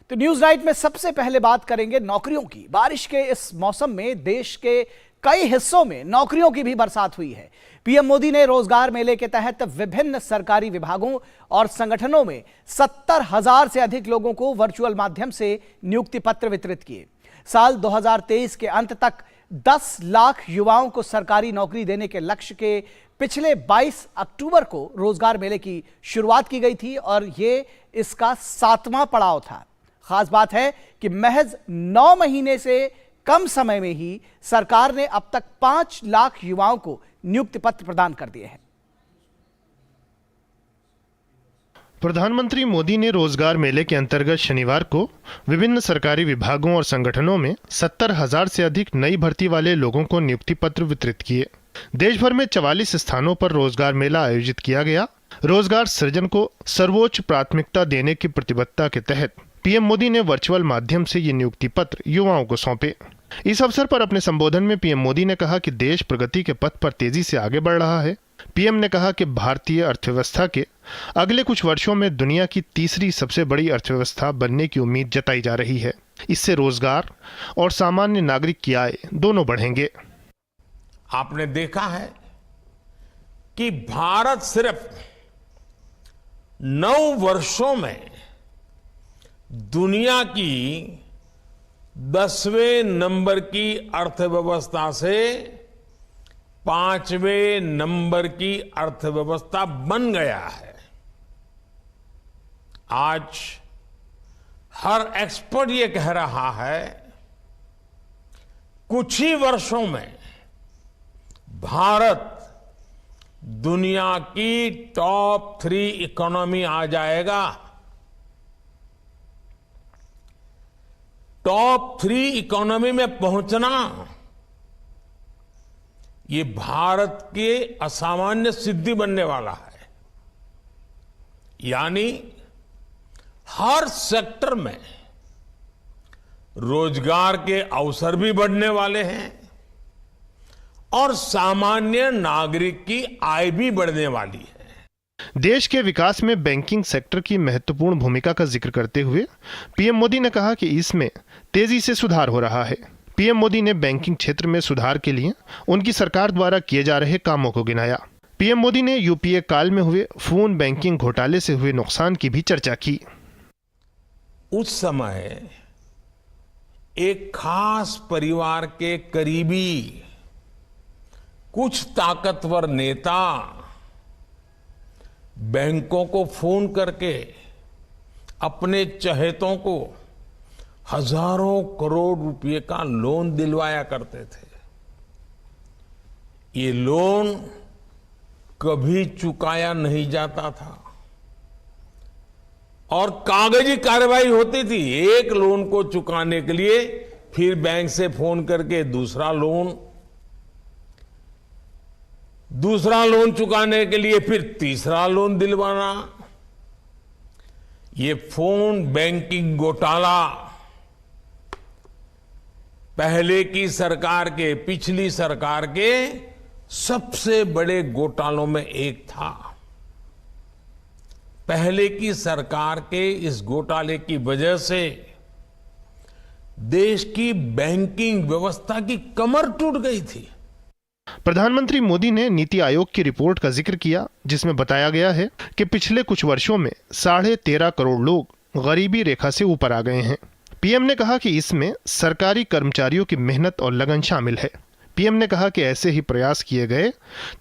तो news night में सबसे पहले बात करेंगे नौकरियों की। बारिश के इस मौसम में देश के कई हिस्सों में नौकरियों की भी बरसात हुई है। पीएम मोदी ने रोजगार मेले के तहत विभिन्न सरकारी विभागों और संगठनों में 70,000 से अधिक लोगों को वर्चुअल माध्यम से नियुक्ति पत्र वितरित किए। साल 2023 के अंत तक 10 लाख युवाओं को सरकारी नौकरी देने के लक्ष्य के पिछले 22 अक्टूबर को रोजगार मेले की शुरुआत की गई थी और ये इसका 7वां पड़ाव था। खास बात है कि महज 9 महीने से कम समय में ही सरकार ने अब तक 5 लाख युवाओं को नियुक्ति पत्र प्रदान कर दिए हैं। प्रधानमंत्री मोदी ने रोजगार मेले के अंतर्गत शनिवार को विभिन्न सरकारी विभागों और संगठनों में 70,000 से अधिक नई भर्ती वाले लोगों को नियुक्ति पत्र वितरित किए। देश भर में 44 स्थानों पर रोजगार मेला आयोजित किया गया। रोजगार सृजन को सर्वोच्च प्राथमिकता देने की प्रतिबद्धता के तहत पीएम मोदी ने वर्चुअल माध्यम से ये नियुक्ति पत्र युवाओं को सौंपे। इस अवसर पर अपने संबोधन में पीएम मोदी ने कहा कि देश प्रगति के पथ पर तेजी से आगे बढ़ रहा है। पीएम ने कहा कि भारतीय अर्थव्यवस्था के अगले कुछ वर्षों में दुनिया की तीसरी सबसे बड़ी अर्थव्यवस्था बनने की उम्मीद जताई जा रही है। इससे रोजगार और सामान्य नागरिक की आय दोनों बढ़ेंगे। आपने देखा है कि भारत सिर्फ 9 वर्षों में दुनिया की 10वें नंबर की अर्थव्यवस्था से 5वें नंबर की अर्थव्यवस्था बन गया है। आज हर एक्सपर्ट ये कह रहा है कुछ ही वर्षों में भारत दुनिया की टॉप 3 इकोनॉमी आ जाएगा। टॉप 3 इकोनॉमी में पहुंचना ये भारत के असामान्य सिद्धि बनने वाला है। यानी हर सेक्टर में रोजगार के अवसर भी बढ़ने वाले हैं और सामान्य नागरिक की आय भी बढ़ने वाली है। देश के विकास में बैंकिंग सेक्टर की महत्वपूर्ण भूमिका का जिक्र करते हुए पीएम मोदी ने कहा कि इसमें तेजी से सुधार हो रहा है। पीएम मोदी ने बैंकिंग क्षेत्र में सुधार के लिए उनकी सरकार द्वारा किए जा रहे कामों को गिनाया। पीएम मोदी ने यूपीए काल में हुए फोन बैंकिंग घोटाले से हुए नुकसान की भी चर्चा की। उस समय एक खास परिवार के करीबी कुछ ताकतवर नेता बैंकों को फोन करके अपने चहेतों को हजारों करोड़ रुपए का लोन दिलवाया करते थे। ये लोन कभी चुकाया नहीं जाता था और कागजी कार्रवाई होती थी। एक लोन को चुकाने के लिए फिर बैंक से फोन करके दूसरा लोन चुकाने के लिए फिर तीसरा लोन दिलवाना। ये फोन बैंकिंग घोटाला पहले की सरकार के पिछली सरकार के सबसे बड़े घोटालों में एक था। पहले की सरकार के इस घोटाले की वजह से देश की बैंकिंग व्यवस्था की कमर टूट गई थी। प्रधानमंत्री मोदी ने नीति आयोग की रिपोर्ट का जिक्र किया, जिसमें बताया गया है कि पिछले कुछ वर्षों में 13.5 करोड़ लोग गरीबी रेखा से ऊपर आ गए हैं। पीएम ने कहा कि इसमें सरकारी कर्मचारियों की मेहनत और लगन शामिल है। पीएम ने कहा कि ऐसे ही प्रयास किए गए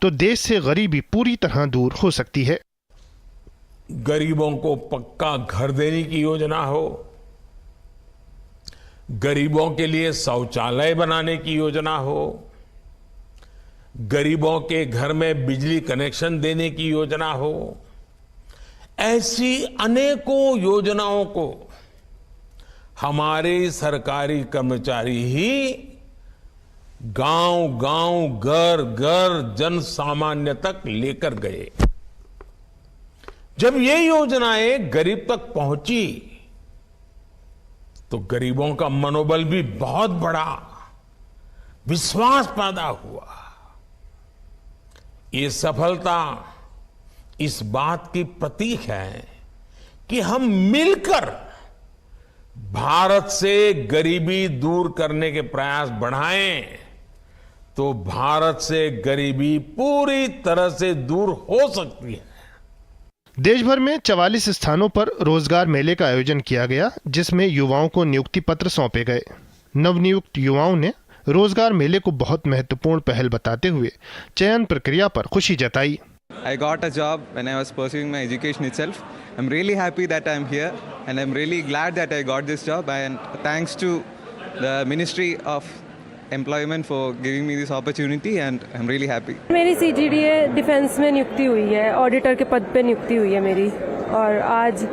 तो देश से गरीबी पूरी तरह दूर हो सकती है। गरीबों को पक्का घर देने की योजना हो, गरीबों के लिए शौचालय बनाने की योजना हो, गरीबों के घर में बिजली कनेक्शन देने की योजना हो, ऐसी अनेकों योजनाओं को हमारे सरकारी कर्मचारी ही गांव-गांव, घर-घर, जन सामान्य तक लेकर गए। जब ये योजनाएं गरीब तक पहुंची तो गरीबों का मनोबल भी बहुत बढ़ा, विश्वास पैदा हुआ। ये सफलता इस बात की प्रतीक है कि हम मिलकर भारत से गरीबी दूर करने के प्रयास बढ़ाएं तो भारत से गरीबी पूरी तरह से दूर हो सकती है। देश भर में 44 स्थानों पर रोजगार मेले का आयोजन किया गया, जिसमें युवाओं को नियुक्ति पत्र सौंपे गए। नवनियुक्त युवाओं ने रोजगार मेले को बहुत महत्वपूर्ण पहल बताते हुए चयन प्रक्रिया पर खुशी जताई। I got a job when I was pursuing my education itself. I'm really happy that I'm here and I'm really glad that I got this job, and thanks to the Ministry of Employment for giving me this opportunity, and I'm really happy. मेरी CGDA defence में नियुक्ति हुई है, auditor के पद पे नियुक्ति हुई है मेरी, और आज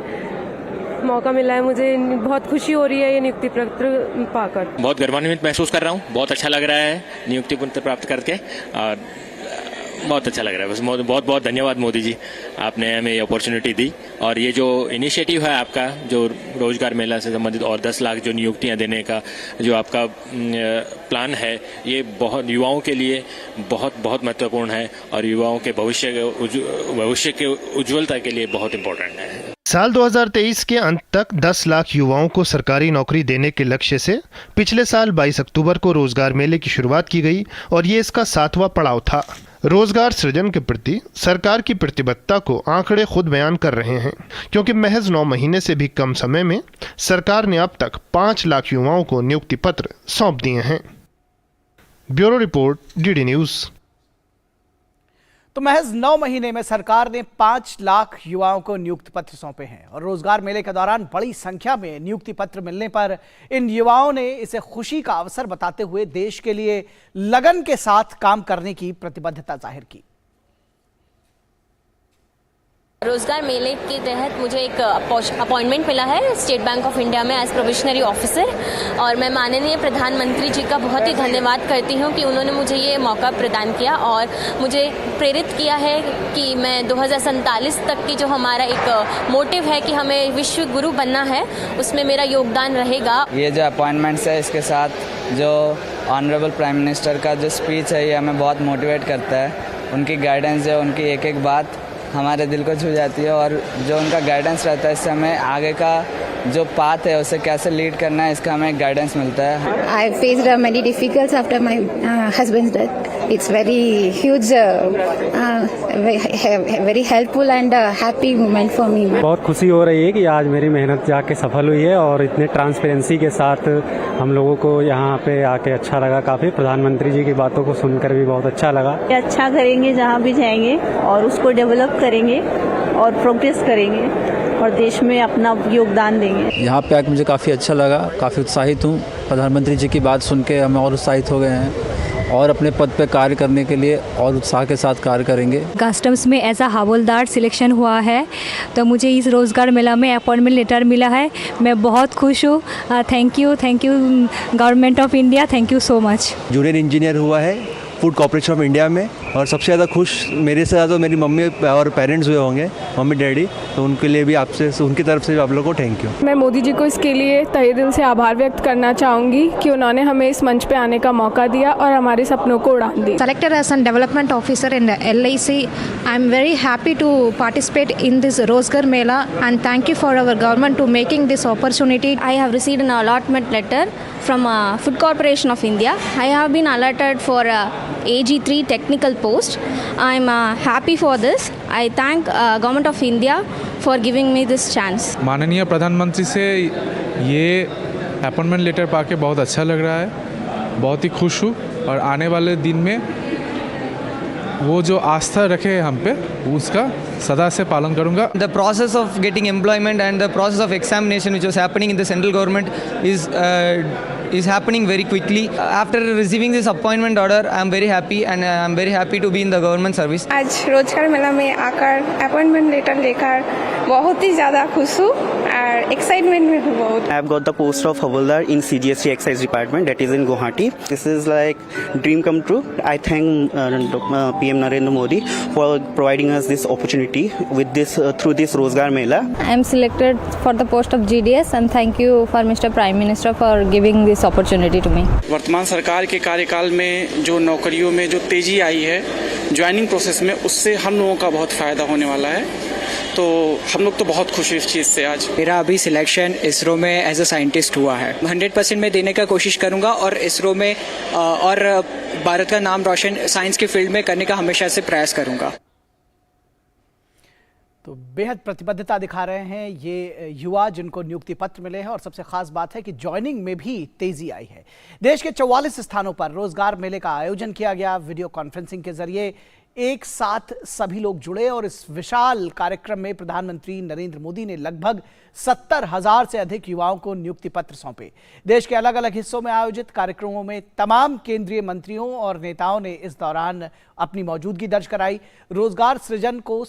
मौका मिला है मुझे। बहुत खुशी हो रही है ये नियुक्ति पत्र पाकर। बहुत गौरवान्वित महसूस कर रहा हूँ, बहुत अच्छा लग रहा है नियुक्ति पत्र प्राप्त करके, और बहुत अच्छा लग रहा है। बस बहुत बहुत धन्यवाद मोदी जी, आपने हमें ये अपॉर्चुनिटी दी। और ये जो इनिशिएटिव है आपका, जो रोजगार मेला से संबंधित और 10 लाख जो नियुक्तियां देने का जो आपका प्लान है, ये बहुत युवाओं के लिए बहुत बहुत महत्वपूर्ण है और युवाओं के भविष्य के उज्ज्वलता के लिए बहुत इम्पोर्टेंट है। साल 2023 के अंत तक 10 लाख युवाओं को सरकारी नौकरी देने के लक्ष्य से पिछले साल 22 अक्टूबर को रोजगार मेले की शुरुआत की गई और ये इसका 7वां पड़ाव था। रोजगार सृजन के प्रति सरकार की प्रतिबद्धता को आंकड़े खुद बयान कर रहे हैं, क्योंकि महज 9 महीने से भी कम समय में सरकार ने अब तक 5 लाख युवाओं को नियुक्ति पत्र सौंप दिए हैं। Bureau report, DD news. तो महज 9 महीने में सरकार ने 5 लाख युवाओं को नियुक्ति पत्र सौंपे हैं और रोजगार मेले के दौरान बड़ी संख्या में नियुक्ति पत्र मिलने पर इन युवाओं ने इसे खुशी का अवसर बताते हुए देश के लिए लगन के साथ काम करने की प्रतिबद्धता जाहिर की। रोजगार मेले के तहत मुझे एक अपॉइंटमेंट मिला है स्टेट बैंक ऑफ इंडिया में एज प्रोबेशनरी ऑफिसर, और मैं माननीय प्रधानमंत्री जी का बहुत ही धन्यवाद करती हूं कि उन्होंने मुझे ये मौका प्रदान किया और मुझे प्रेरित किया है कि मैं 2047 तक की जो हमारा एक मोटिव है कि हमें विश्व गुरु बनना है, उसमें मेरा योगदान रहेगा। ये जो अपॉइंटमेंट्स है, इसके साथ जो ऑनरेबल प्राइम मिनिस्टर का जो स्पीच है, ये हमें बहुत मोटिवेट करता है। उनकी गाइडेंस है, उनकी एक एक बात हमारे दिल को छू जाती है, और जो उनका गाइडेंस रहता है इससे हमें आगे का जो पाथ है उसे कैसे लीड करना है, इसका हमें गाइडेंस मिलता है। I faced many difficulties after my husband's death. It's very huge, very helpful and happy moment for me. बहुत खुशी हो रही है कि आज मेरी मेहनत जाके सफल हुई है और इतने ट्रांसपेरेंसी के साथ हम लोगों को यहाँ पे आके अच्छा लगा। काफी प्रधानमंत्री जी की बातों को सुनकर भी बहुत अच्छा लगा। अच्छा करेंगे जहाँ भी जाएंगे और उसको डेवलप करेंगे और प्रोग्रेस करेंगे और देश में अपना योगदान देंगे। यहाँ पे आकर मुझे काफ़ी अच्छा लगा, काफ़ी उत्साहित हूँ। प्रधानमंत्री जी की बात सुन के हम और उत्साहित हो गए हैं और अपने पद पे कार्य करने के लिए और उत्साह के साथ कार्य करेंगे। कस्टम्स में एज अ हवलदार सिलेक्शन हुआ है, तो मुझे इस रोज़गार मेला में अपॉइंटमेंट लेटर मिला है। मैं बहुत खुश हूँ। Thank you government of India, thank you so much. Junior engineer हुआ है फूड कॉर्पोरेशन ऑफ इंडिया में, और सबसे ज़्यादा खुश मेरे से ज़्यादा मेरी मम्मी और पेरेंट्स हुए होंगे, मम्मी डैडी, तो उनके लिए भी आपसे, उनकी तरफ से भी आप लोगों को थैंक यू। मैं मोदी जी को इसके लिए तहे दिल से आभार व्यक्त करना चाहूँगी कि उन्होंने हमें इस मंच पे आने का मौका दिया और हमारे सपनों को उड़ान दी। Selected as a development officer in the LIC, I am very happy to participate in this Rozgar Mela and thank you for our government to making this opportunity. I have received an allotment letter from Food Corporation of India. I have been allotted for AG3 technical post. I am happy for this. I thank government of India for giving me this chance. माननीय प्रधानमंत्री से ये appointment letter पाके बहुत अच्छा लग रहा है, बहुत ही खुश हूँ और आने वाले दिन में वो जो आस्था रखे हम पे उसका सदा से पालन करूँगा। The process of getting employment and the process of examination which was happening in the central government is happening very quickly. After receiving this appointment order, I am very happy and I am very happy to be in the government service. आज रोजगार मेला में आकर appointment letter लेकर बहुत ही ज़्यादा खुश हूँ और एक्साइटमेंट में हूँ बहुत। I have got the post of Havaldar in CGST Excise Department, that is in Guwahati. This is like dream come true. I thank PM Narendra Modi for providing us this opportunity with this through this Rozgar Mela. I am selected for the post of GDS and thank you for Mr. Prime Minister for giving this opportunity to me. वर्तमान सरकार के कार्यकाल में जो नौकरियों में जो तेजी आई है ज्वाइनिंग प्रोसेस में, उससे हम लोगों का बहुत फ़ायदा होने वाला है। तो हम लोग तो बहुत खुश हैं इस चीज़ से आज। मेरा अभी सिलेक्शन इसरो में एज अ साइंटिस्ट हुआ है। 100% मैं देने का कोशिश करूंगा और इसरो में और भारत का नाम रोशन साइंस के फील्ड में करने का हमेशा से प्रयास करूंगा। तो बेहद प्रतिबद्धता दिखा रहे हैं ये युवा जिनको नियुक्ति पत्र मिले हैं और सबसे खास बात है कि ज्वाइनिंग में भी तेजी आई है। देश के 44 स्थानों पर रोजगार मेले का आयोजन किया गया। वीडियो कॉन्फ्रेंसिंग के जरिए एक साथ सभी लोग जुड़े और इस विशाल कार्यक्रम में प्रधानमंत्री नरेंद्र मोदी ने लगभग 70,000 से अधिक युवाओं को नियुक्ति पत्र सौंपे। देश के अलग अलग हिस्सों में आयोजित कार्यक्रमों में तमाम केंद्रीय मंत्रियों और नेताओं ने इस दौरान अपनी मौजूदगी दर्ज कराई। रोजगार सृजन को